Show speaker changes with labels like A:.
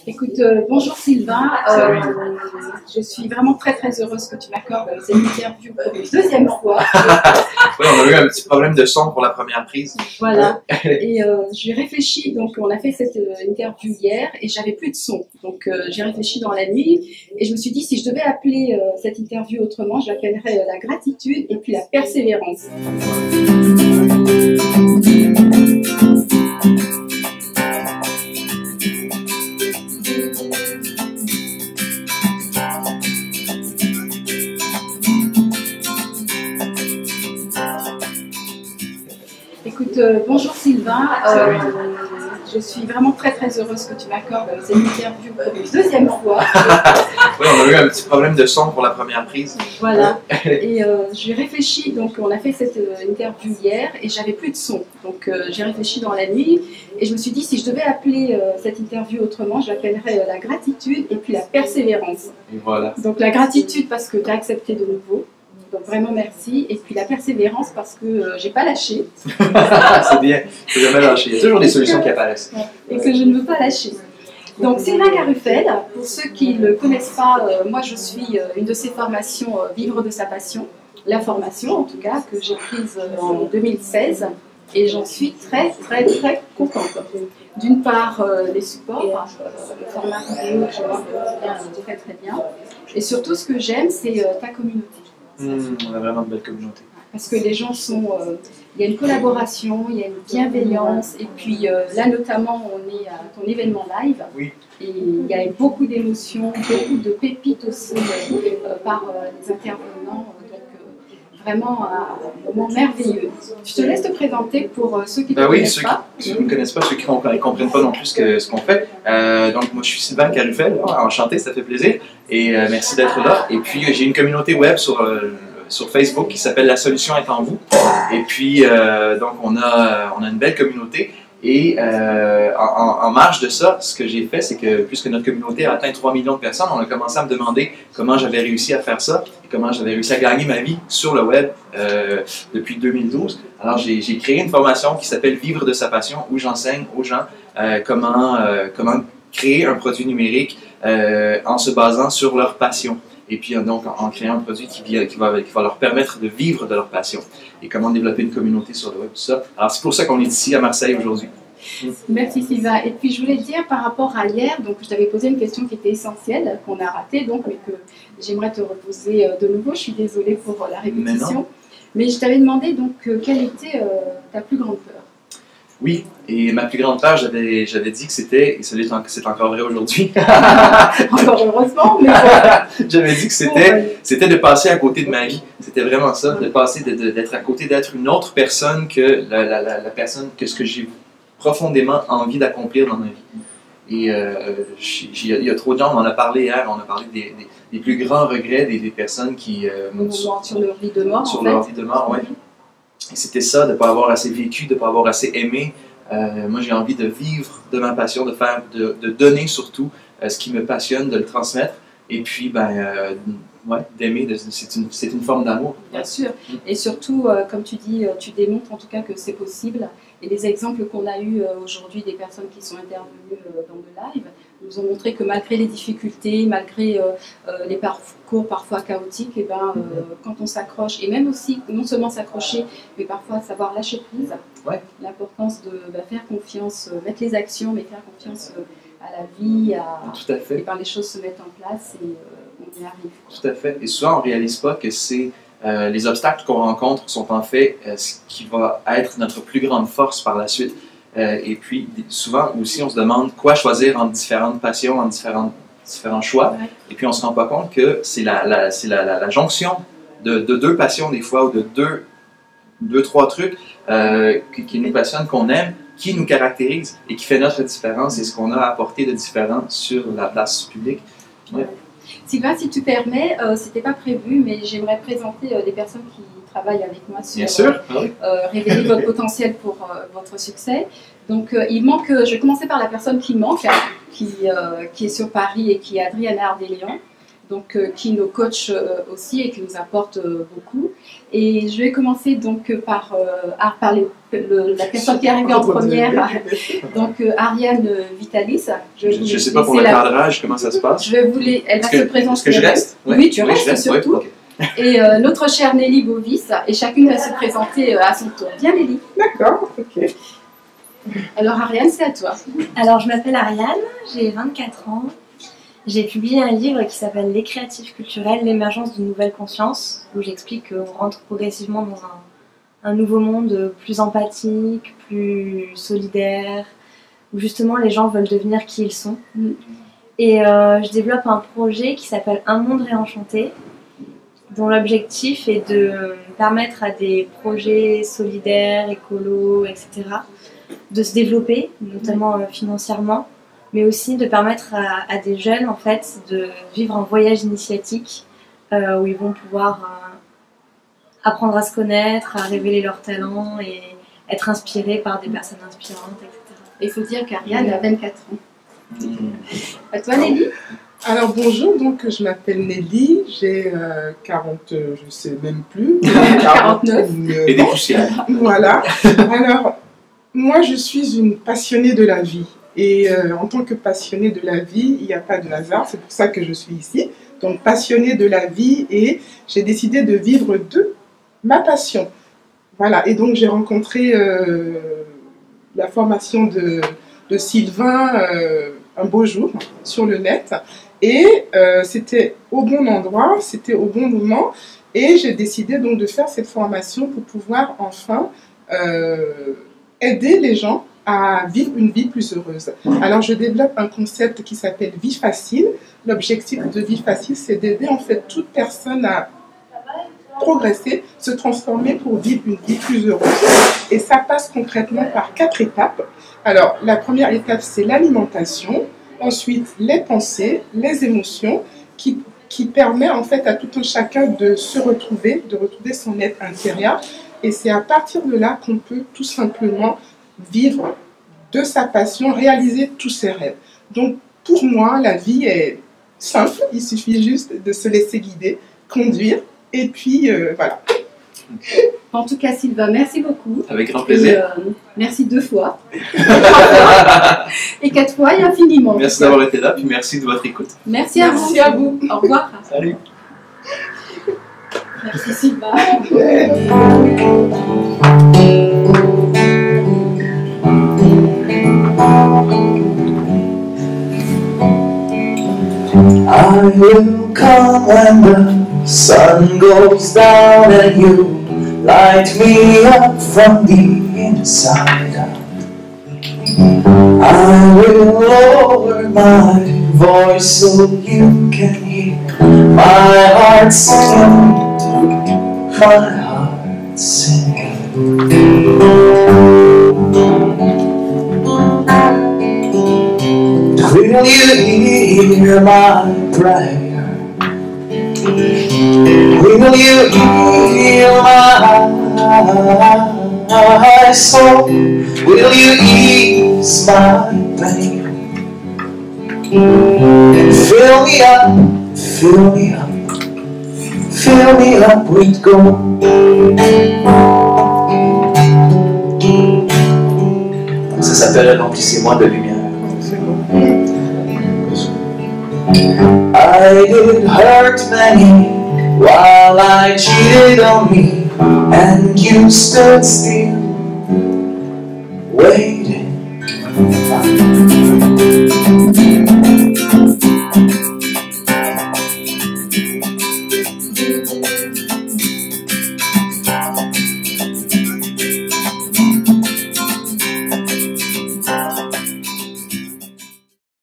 A: Écoute, bonjour Sylvain, je suis vraiment très heureuse que tu m'accordes cette interview pour une deuxième fois.
B: Oui, on a eu un petit problème de son pour la première prise.
A: Voilà, et j'ai réfléchi, donc on a fait cette interview hier et j'avais plus de son. Donc j'ai réfléchi dans la nuit et je me suis dit si je devais appeler cette interview autrement, je l'appellerais la gratitude et puis la persévérance. Écoute, bonjour Sylvain, je suis vraiment très heureuse que tu m'accordes cette interview pour une deuxième fois.
B: Oui, on a eu un petit problème de son pour la première prise.
A: Voilà, et j'ai réfléchi, donc on a fait cette interview hier et j'avais plus de son. Donc j'ai réfléchi dans la nuit et je me suis dit si je devais appeler cette interview autrement, je l'appellerais la gratitude et puis la persévérance.
B: Et voilà.
A: Donc la gratitude parce que tu as accepté de nouveau. Donc vraiment merci. Et puis la persévérance parce que j'ai pas lâché.
B: C'est bien, faut jamais lâcher. Il y a toujours des solutions qui apparaissent.
A: Et que je ne veux pas lâcher. Donc Sylvain Garufel, pour ceux qui ne le connaissent pas, moi je suis une de ces formations Vivre de sa passion. La formation en tout cas que j'ai prise en 2016 et j'en suis très contente. D'une part les supports, le format vidéo je vois très bien. Et surtout ce que j'aime c'est ta communauté.
B: On a vraiment de belles communautés.
A: Parce que les gens sont... il y a une collaboration, il y a une bienveillance, et puis là notamment on est à ton événement live,
B: Oui.
A: et il y a beaucoup d'émotions, beaucoup de pépites aussi par les intervenants, donc vraiment un moment merveilleux. Je te laisse te présenter pour ceux qui ne te connaissent pas.
B: Ceux qui ne connaissent pas, ceux qui ne comprennent pas non plus ce qu'on fait. Donc moi je suis Sylvain Garufel, enchanté, ça fait plaisir, et merci d'être là. Et puis j'ai une communauté web sur Facebook qui s'appelle La Solution est en vous. Et puis, donc, on a une belle communauté. Et en marge de ça, ce que j'ai fait, c'est que puisque notre communauté a atteint 3 millions de personnes, on a commencé à me demander comment j'avais réussi à faire ça et comment j'avais réussi à gagner ma vie sur le web depuis 2012. Alors, j'ai créé une formation qui s'appelle Vivre de sa passion, où j'enseigne aux gens comment créer un produit numérique en se basant sur leur passion. Et puis donc en créant un produit qui va leur permettre de vivre de leur passion. Et comment développer une communauté sur le web, tout ça. Alors c'est pour ça qu'on est ici à Marseille aujourd'hui.
A: Merci Sylvain. Et puis je voulais te dire par rapport à hier, donc je t'avais posé une question qui était essentielle, qu'on a ratée donc, mais que j'aimerais te reposer de nouveau. Je suis désolée pour la répétition. Mais je t'avais demandé donc quelle était ta plus grande peur.
B: Oui, et ma plus grande peur, j'avais dit que c'était, et c'est encore vrai aujourd'hui.
A: Encore heureusement, mais
B: j'avais dit que c'était de passer à côté de ma vie. C'était vraiment ça, de passer, d'être à côté, d'être une autre personne que la personne, que ce que j'ai profondément envie d'accomplir dans ma vie. Et il y a trop de gens, on en a parlé hier, on a parlé des plus grands regrets des personnes qui...
A: sur leur vie de mort,
B: sur leur vie de mort, oui. Et c'était ça, de ne pas avoir assez vécu, de ne pas avoir assez aimé. Moi, j'ai envie de vivre de ma passion, de donner surtout ce qui me passionne, de le transmettre. Et puis, d'aimer, c'est une forme d'amour.
A: Bien sûr. Et surtout, comme tu dis, tu démontres en tout cas que c'est possible. Et les exemples qu'on a eus aujourd'hui des personnes qui sont intervenues dans le live nous ont montré que malgré les difficultés, malgré les parcours parfois chaotiques, et quand on s'accroche, et même aussi non seulement s'accrocher, mais parfois savoir lâcher prise, l'importance de faire confiance, mettre les actions, mais faire confiance à la vie,
B: Tout à fait.
A: et par les choses se mettent en place et on y arrive.
B: Tout à fait. Et souvent, on ne réalise pas que c'est les obstacles qu'on rencontre sont en fait ce qui va être notre plus grande force par la suite. Et puis, souvent aussi, on se demande quoi choisir entre différentes passions, entre différents choix. Ouais. Et puis, on ne se rend pas compte que c'est la jonction de deux passions, des fois, ou de deux, trois trucs qui nous passionnent, qu'on aime, qui nous caractérise et qui fait notre différence et ce qu'on a apporté de différent sur la place publique. Ouais.
A: Sylvain, si tu permets, c'était pas prévu, mais j'aimerais présenter des personnes qui travaillent avec moi sur révéler votre potentiel pour votre succès. Donc, il manque, je vais commencer par la personne qui manque, qui est sur Paris et qui est Adriana Ardélian. donc, qui nous coach aussi et qui nous apporte beaucoup. Et je vais commencer donc par la personne qui est arrivée en première, donc Ariane Vitalis.
B: Je ne sais pas pour le cadrage, comment ça se passe.
A: Elle va se présenter.
B: Est-ce que je reste?
A: Oui, tu restes surtout. Okay. Et notre chère Nelly Bovis, et chacune va se présenter à son tour. Viens Nelly.
C: D'accord, ok.
A: Alors Ariane, c'est à toi.
D: Alors je m'appelle Ariane, j'ai 24 ans. J'ai publié un livre qui s'appelle Les créatifs culturels, l'émergence d'une nouvelle conscience, où j'explique qu'on rentre progressivement dans un nouveau monde plus empathique, plus solidaire, où justement les gens veulent devenir qui ils sont. Et je développe un projet qui s'appelle Un monde réenchanté, dont l'objectif est de permettre à des projets solidaires, écolos, etc., de se développer, notamment financièrement, mais aussi de permettre à des jeunes en fait, de vivre un voyage initiatique où ils vont pouvoir apprendre à se connaître, à révéler leurs talents et être inspirés par des personnes inspirantes, etc.
A: Il faut dire qu'Ariane a 24 ans. À toi Nelly.
C: Alors bonjour, donc je m'appelle Nelly, j'ai 40, je sais même plus,
A: 49.
B: Et des poussières.
C: Voilà. Alors, moi je suis une passionnée de la vie. Et en tant que passionnée de la vie, il n'y a pas de hasard, c'est pour ça que je suis ici. Donc passionnée de la vie et j'ai décidé de vivre de ma passion. Voilà, et donc j'ai rencontré la formation de Sylvain un beau jour sur le net. Et c'était au bon endroit, c'était au bon moment. Et j'ai décidé donc de faire cette formation pour pouvoir enfin aider les gens à vivre une vie plus heureuse. Alors je développe un concept qui s'appelle Vie Facile. L'objectif de Vie Facile, c'est d'aider en fait toute personne à progresser, se transformer pour vivre une vie plus heureuse. Et ça passe concrètement par 4 étapes. Alors la première étape, c'est l'alimentation. Ensuite, les pensées, les émotions, qui permet en fait à tout un chacun de se retrouver, de retrouver son être intérieur. Et c'est à partir de là qu'on peut tout simplement vivre de sa passion, réaliser tous ses rêves. Donc pour moi, la vie est simple, il suffit juste de se laisser guider, conduire, et puis voilà.
A: En tout cas, Sylvain, merci beaucoup.
B: Avec grand plaisir.
A: Merci 2 fois. Et 4 fois et infiniment.
B: Merci d'avoir été là, puis merci de votre écoute.
A: Merci à vous.
C: Merci à vous.
A: Au revoir.
B: Salut.
A: Merci Sylvain.
E: I will come when the sun goes down and you light me up from the inside out. I will lower my voice so you can hear my heart singing, my heart singing. Will you hear my prayer? Will you heal my soul? Will you ease my pain? Fill me up, fill me up, fill me up with gold. Ça s'appelle Remplissez-moi de lumière. I did hurt many while I cheated on me, and you stood still, waiting.